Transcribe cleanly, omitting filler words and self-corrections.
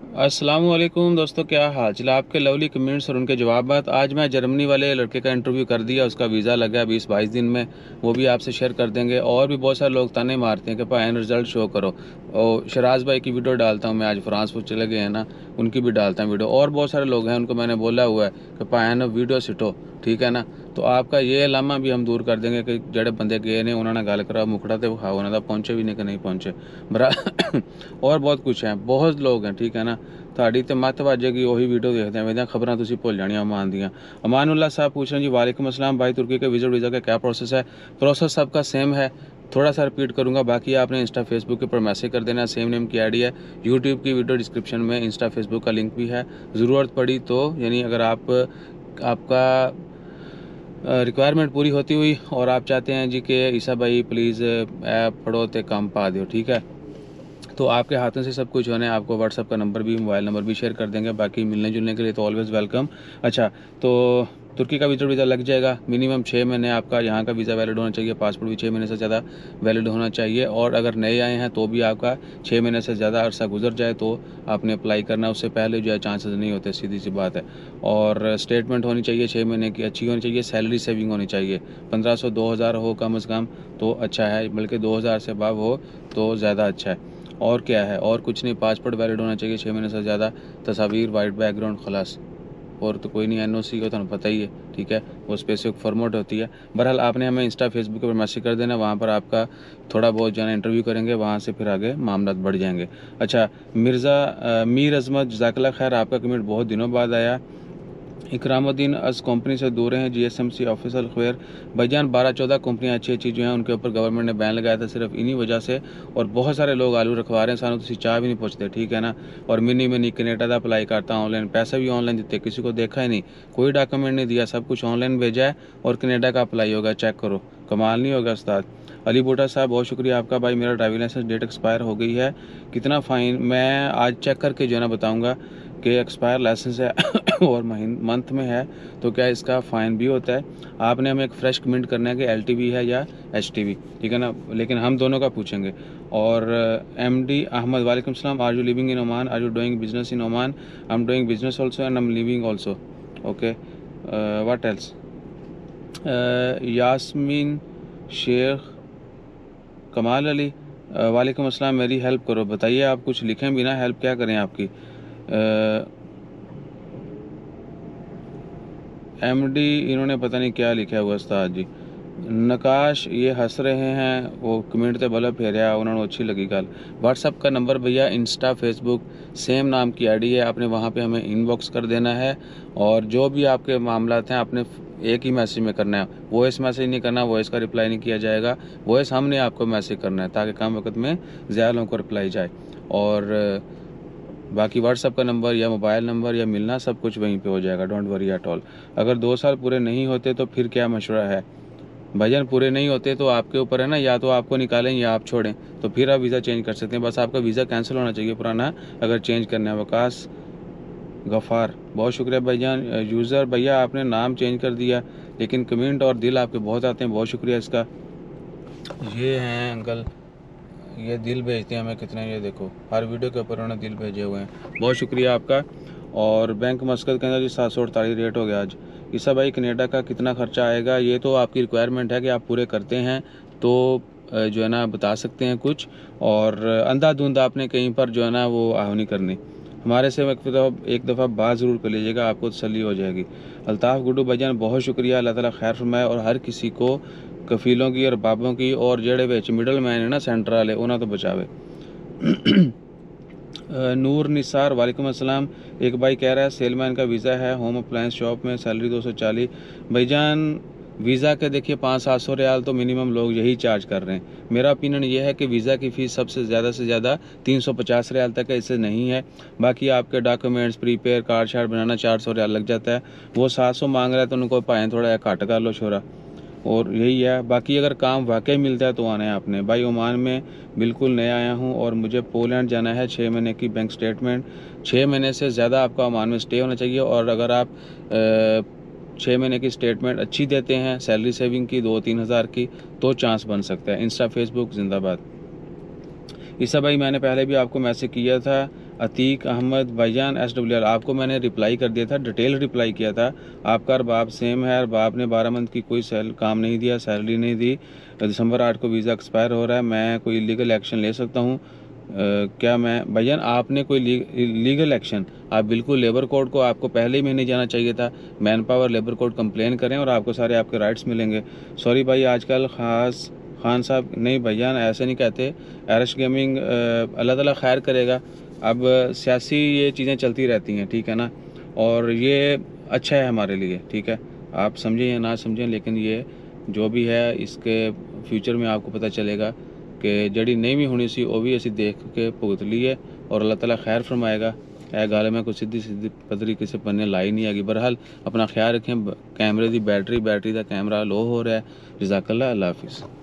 अस्सलाम वालेकुम दोस्तों, क्या हाल चला आपके लवली कमेंट्स और उनके जवाबात। आज मैं जर्मनी वाले लड़के का इंटरव्यू कर दिया, उसका वीज़ा लग गया 20-22 दिन में, वो भी आपसे शेयर कर देंगे। और भी बहुत सारे लोग ताने मारते हैं कि भाई रिजल्ट शो करो। और शराज भाई की वीडियो डालता हूँ मैं, आज फ्रांस वो चले गए हैं ना, उनकी भी डालता हूँ वीडियो। और बहुत सारे लोग हैं, उनको मैंने बोला हुआ है कि भाई वीडियो सिटो, ठीक है ना। तो आपका ये लामा भी हम दूर कर देंगे कि जड़े बंदे गए ने उन्होंने गल करा मुखड़ा तो विखाओ उन्होंने तो पहुँचे भी नहीं कि नहीं पहुँचे बरा और बहुत कुछ है, बहुत लोग हैं, ठीक है ना। ਤੁਹਾਡੀ ਤੇ ਮੱਤ ਵੱਜੇਗੀ ਉਹੀ वीडियो देखते हैं वेद खबर तुम भुल जानिया अमान दियाँ। अमानुल्ला साहब पूछ रहे हैं जी, वालेकुम अस्सलाम भाई, तुर्की के विजिट वीज़ा का क्या प्रोसेस है। प्रोसेस सबका सेम है, थोड़ा सा रिपीट करूँगा, बाकी आपने इंस्टा फेसबुक के ऊपर मैसेज कर देना। सेम नेम की आईडी है, यूट्यूब की वीडियो डिस्क्रिप्शन में इंस्टा फेसबुक का लिंक भी है। ज़रूरत पड़ी तो यानी अगर आपका रिक्वायरमेंट पूरी होती हुई और आप चाहते हैं जी कि ईसा भाई प्लीज़ ऐप पढ़ो तो काम पा दो, ठीक है, तो आपके हाथों से सब कुछ होने। आपको व्हाट्सअप का नंबर भी, मोबाइल नंबर भी शेयर कर देंगे। बाकी मिलने जुलने के लिए तो ऑलवेज़ वेलकम। अच्छा, तो तुर्की का वीज़ा लग जाएगा। मिनिमम 6 महीने आपका यहाँ का वीज़ा वैलिड होना चाहिए। पासपोर्ट भी 6 महीने से ज़्यादा वैलिड होना चाहिए। और अगर नए आए हैं तो भी आपका 6 महीने से ज़्यादा अरसा गुजर जाए तो आपने अप्लाई करना। उससे पहले जो है चांसेस नहीं होते, सीधी सी बात है। और स्टेटमेंट होनी चाहिए 6 महीने की, अच्छी होनी चाहिए। सैलरी सेविंग होनी चाहिए, 1500 2000 हो कम अज़ कम तो अच्छा है, बल्कि 2000 से अबव हो तो ज़्यादा अच्छा है। और क्या है, और कुछ नहीं। पासपोर्ट वैलिड होना चाहिए 6 महीने से ज़्यादा। तस्वीर, वाइट बैकग्राउंड, खलास। और तो कोई नहीं। एनओसी का तो पता ही है, ठीक है, वो स्पेसिफिक फॉर्मेट होती है। बहरहाल आपने हमें इंस्टा फेसबुक पर मैसेज कर देना, वहाँ पर आपका थोड़ा बहुत जो है इंटरव्यू करेंगे, वहाँ से फिर आगे मामला बढ़ जाएंगे। अच्छा, मीर अजमत जज़ाकल्लाह खैर, आपका कमेंट बहुत दिनों बाद आया। इकरामुद्दीन अस कंपनी से दूर हैं, जीएसएमसी ऑफिसर खैर भाईजान। 12-14 कंपनियां अच्छी जो हैं उनके ऊपर गवर्नमेंट ने बैन लगाया था सिर्फ इन्हीं वजह से। और बहुत सारे लोग आलू रखवा रहे हैं, सानू तुसी चाह भी नहीं पूछते, ठीक है ना। और मिनी कनेडा का अप्लाई करता ऑनलाइन, पैसे भी ऑनलाइन दिते, किसी को देखा ही नहीं, कोई डॉक्यूमेंट नहीं दिया, सब कुछ ऑनलाइन भेजा है और कनेडा का अप्लाई होगा। चेक करो, कमाल नहीं होगा उस्ताद। अली बूटा साहब बहुत शुक्रिया आपका भाई। मेरा ड्राइविंग लाइसेंस डेट एक्सपायर हो गई है, कितना फ़ाइन। मैं आज चेक करके जो है ना बताऊँगा कि एक्सपायर लाइसेंस है और मंथ में है तो क्या इसका फ़ाइन भी होता है। आपने हमें एक फ़्रेश कमेंट करना है कि एलटीवी है या एचटीवी, ठीक है ना, लेकिन हम दोनों का पूछेंगे। और एमडी अहमद, वालेकुम सलाम। Are you living in Oman, are you doing business in Oman. I am doing business also and I am living also. Okay, what else. Yasmin Shaikh, Kamal Ali, वालेकुम अस्सलाम। मेरी हेल्प करो, बताइए आप कुछ लिखें बिना हेल्प क्या करें आपकी। एमडी इन्होंने पता नहीं क्या लिखा हुआ उस्ताद जी। नकाश ये हंस रहे हैं, वो कमेंट ते बल्ब फेरिया, उन्होंने अच्छी लगी गल। व्हाट्सअप का नंबर भैया, इंस्टा फेसबुक सेम नाम की आईडी है, आपने वहाँ पे हमें इनबॉक्स कर देना है। और जो भी आपके मामला हैं आपने एक ही मैसेज में करना है, वॉइस मैसेज नहीं करना, वॉइस का रिप्लाई नहीं किया जाएगा। वॉइस हमने आपको मैसेज करना है ताकि कम वक्त में ज़्यादा लोगों को रिप्लाई जाए। और बाकी व्हाट्सअप का नंबर या मोबाइल नंबर या मिलना सब कुछ वहीं पे हो जाएगा, डोंट वरी एट ऑल। अगर 2 साल पूरे नहीं होते तो फिर क्या मशवरा है भाईजान। पूरे नहीं होते तो आपके ऊपर है ना, या तो आपको निकालें या आप छोड़ें, तो फिर आप वीज़ा चेंज कर सकते हैं। बस आपका वीज़ा कैंसिल होना चाहिए पुराना, अगर चेंज करना है। वकास गफ़ार, बहुत शुक्रिया भाईजान। यूज़र भैया आपने नाम चेंज कर दिया, लेकिन कमेंट और दिल आपके बहुत आते हैं, बहुत शुक्रिया इसका। ये हैं अंकल, ये दिल भेजते हैं हमें कितने, ये देखो हर वीडियो के ऊपर उन्होंने दिल भेजे हुए हैं, बहुत शुक्रिया आपका। और बैंक मस्कत के अंदर जी 748 रेट हो गया आज। ईसा भाई कनेडा का कितना खर्चा आएगा, ये तो आपकी रिक्वायरमेंट है कि आप पूरे करते हैं तो जो है ना बता सकते हैं कुछ। और अंधाधुंध आपने कहीं पर जो है ना वो आहो नहीं करनी। हमारे से एक दफ़ा बात ज़रूर कर लीजिएगा, आपको तसल्ली हो जाएगी। अल्ताफ़ गुड्डू भाईजान बहुत शुक्रिया, अल्लाह ताला खैर फरमाए और हर किसी को कफीलों की और बाबों की और जेड़े विच मिडल मैन है ना सेंटर वाले उन्होंने तो बचावे। नूर निसार, वालेकुम अस्सलाम। एक भाई कह रहा है सेलमैन का वीज़ा है, होम अप्लायंस शॉप में, सैलरी 240। भाईजान वीज़ा के देखिए 500-700 रियाल तो मिनिमम लोग यही चार्ज कर रहे हैं। मेरा ओपिनियन ये है कि वीज़ा की फ़ीस सबसे ज़्यादा से ज़्यादा 350 रियाल तक है, इससे नहीं है। बाकी आपके डॉक्यूमेंट्स, प्रीपेयर, कार्ड शार्ड बनाना 400 रियाल लग जाता है। वो 700 मांग रहा है तो उनको पाएँ थोड़ा घट कर लो छोरा, और यही है। बाकी अगर काम वाकई मिलता है तो आना है आपने। भाई ओमान में बिल्कुल नया आया हूँ और मुझे पोलैंड जाना है, 6 महीने की बैंक स्टेटमेंट, 6 महीने से ज़्यादा आपका ओमान में स्टे होना चाहिए। और अगर आप 6 महीने की स्टेटमेंट अच्छी देते हैं, सैलरी सेविंग की 2-3 हज़ार की, तो चांस बन सकता है। इंस्टा फेसबुक जिंदाबाद। ईसा भाई मैंने पहले भी आपको मैसेज किया था, अतीक अहमद भाईजान SWR, आपको मैंने रिप्लाई कर दिया था, डिटेल रिप्लाई किया था। आपका अरबाब सेम है, अरबाब ने 12 मंथ की कोई काम नहीं दिया, सैलरी नहीं दी, दिसंबर 8 को वीज़ा एक्सपायर हो रहा है, मैं कोई लीगल एक्शन ले सकता हूँ? क्या मैं भाईजान, आपने कोई लीगल एक्शन, आप बिल्कुल लेबर कोड को आपको पहले ही महीने जाना चाहिए था, man power labour code complain करें और आपको सारे आपके राइट्स मिलेंगे। सॉरी भाई, आजकल ख़ास खान साहब, नहीं भाईजान ऐसे नहीं कहते। एरश गेमिंग अल्लाह ताला खैर करेगा। अब सियासी ये चीज़ें चलती रहती हैं, ठीक है ना, और ये अच्छा है हमारे लिए, ठीक है। आप समझें या ना समझें, लेकिन ये जो भी है इसके फ्यूचर में आपको पता चलेगा कि जड़ी नहीं भी होनी सी वो भी असी देख के भुगत ली है और अल्लाह ताला खैर फरमाएगा। यह गल मैं कोई सीधी सीधी पदरी किसी पन्ने लाई नहीं हैगी। बहरहाल अपना ख्याल रखें। कैमरे की बैटरी का कैमरा लो हो रहा है। जज़ाकल्लाह, अल्लाह हाफिज़।